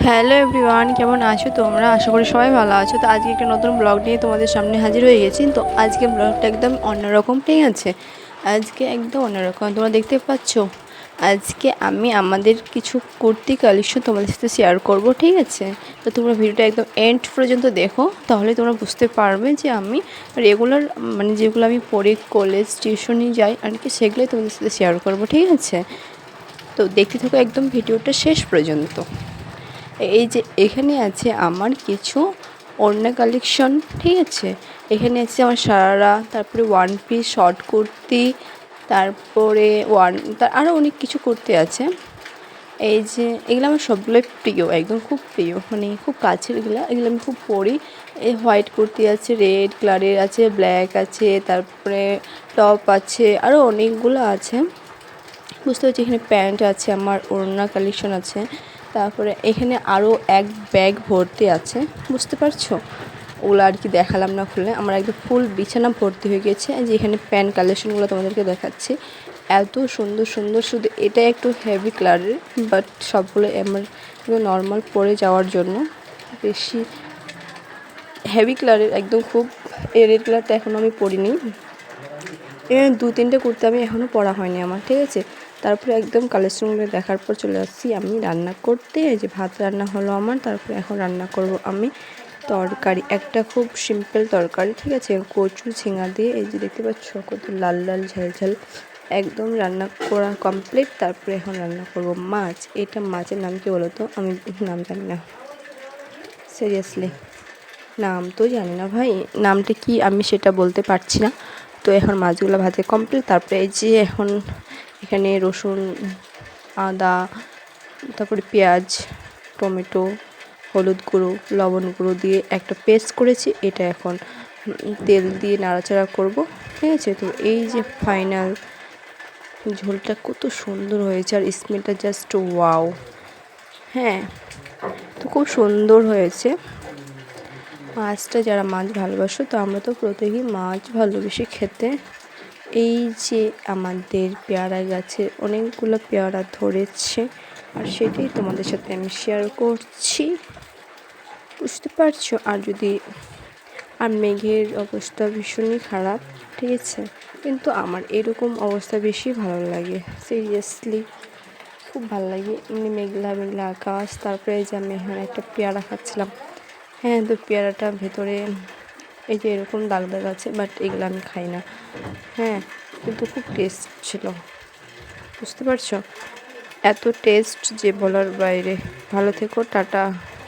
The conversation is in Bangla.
হ্যালো এভরিওয়ান, কেমন আছো তোমরা? আশা করি সবাই ভালো আছো। তো আজকে একটা নতুন ব্লগ নিয়ে তোমাদের সামনে হাজির হয়ে গেছি। তো আজকে ব্লগটা একদম অন্যরকম, ঠিক আছে? আজকে একদম অন্যরকম, তোমরা দেখতে পাচ্ছ। আজকে আমি আমাদের কিছু কুর্তি কালেকশন তোমাদের সাথে শেয়ার করব, ঠিক আছে? তো তোমরা ভিডিওটা একদম এন্ড পর্যন্ত দেখো, তাহলে তোমরা বুঝতে পারবে যে আমি রেগুলার মানে যেগুলো আমি পড়ি, কলেজ টিউশনি যাই আর কি, সেগুলোই তোমাদের সাথে শেয়ার করব, ঠিক আছে? তো দেখতে থাকো একদম ভিডিওটা শেষ পর্যন্ত। এই যে এখানে আছে আমার কিছু ওড়না কালেকশন, ঠিক আছে? এখানে আছে আমার সারারা, তারপরে ওয়ান পিস শর্ট কুর্তি, তারপরে আরও অনেক কিছু কুর্তি আছে। এই যে এগুলো আমার সবগুলোই প্রিয়, একদম খুব প্রিয়, মানে খুব কাছের। এগুলো আমি খুব পরি। এই হোয়াইট কুর্তি আছে, রেড কালারের আছে, ব্ল্যাক আছে, তারপরে টপ আছে, আরও অনেকগুলো আছে। বুঝতে পারছি। এখানে প্যান্ট আছে, আমার ওড়না কালেকশন আছে, তারপরে এখানে আরও এক ব্যাগ ভর্তি আছে, বুঝতে পারছো? ওগুলো আর কি দেখালাম না খুলে, আমার একদম ফুল বিছানা ভর্তি হয়ে গেছে। যে এখানে প্যান্ট কালেকশনগুলো তোমাদেরকে দেখাচ্ছি, এত সুন্দর সুন্দর। শুধু এটা একটু হেভি কালারের, বাট সবগুলো আমার নর্মাল পরে যাওয়ার জন্য। বেশি হেভি কালারের একদম খুব। এই রেড কালারটা এখনও আমি পরিনি। দু তিনটে কুর্তি আমি এখনও পরা হয়নি আমার, ঠিক আছে? তারপরে একদম কালেকশনগুলো দেখার পর চলে আসছি আমি রান্না করতে। এই যে ভাত রান্না হলো আমার, তারপরে এখন রান্না করব আমি তরকারি, একটা খুব সিম্পল তরকারি, ঠিক আছে? কচু ঝিঙা দিয়ে, এই যে দেখতে পাচ্ছ কত লাল লাল ঝাল ঝাল, একদম রান্না করা কমপ্লিট। তারপরে এখন রান্না করব মাছ। এটা মাছের নাম কি বলো তো? আমি নাম জানি না, সিরিয়াসলি নাম তো জানি না ভাই, নামটা কি আমি সেটা বলতে পারছি না। তো এখন মাছগুলো ভাজা কমপ্লিট। তারপরে এই যে এখন এখানে রসুন, আদা, তারপরে পেঁয়াজ, টমেটো, হলুদ গুঁড়ো, লবণ গুঁড়ো দিয়ে একটা পেস্ট করেছি। এটা এখন তেল দিয়ে নাড়াচাড়া করব, ঠিক আছে? তো এই যে ফাইনাল ঝোলটা কত সুন্দর হয়েছে, আর স্মেলটা জাস্ট ওয়াও। হ্যাঁ, তো খুব সুন্দর হয়েছে। মাছটা, যারা মাছ ভালোবাসো, তো আমরা তো প্রত্যেকেই মাছ ভালোবেসে খেতে। এই যে আমাদের পেয়ারা গাছে অনেকগুলো পেয়ারা ধরেছে, আর সেটাই তোমাদের সাথে আমি শেয়ার করছি, বুঝতে পারছো? আর মেঘের অবস্থা ভীষণই খারাপ, ঠিক আছে? কিন্তু আমার এরকম অবস্থা বেশি ভালো লাগে, সিরিয়াসলি খুব ভালো লাগে। এমনি মেঘলা মেঘলা আকাশ। তারপরে এই যে আমি এখানে একটা পেয়ারা খাচ্ছিলাম। হ্যাঁ, তো পেয়ারাটার ভেতরে এই যে এরকম দাগ দাগ আছে, বাট এগুলো আমি খাই না। হ্যাঁ, কিন্তু খুব টেস্ট ছিল, বুঝতে পারছো? এত টেস্ট যে বলার বাইরে। ভালো থেকো, টাটা।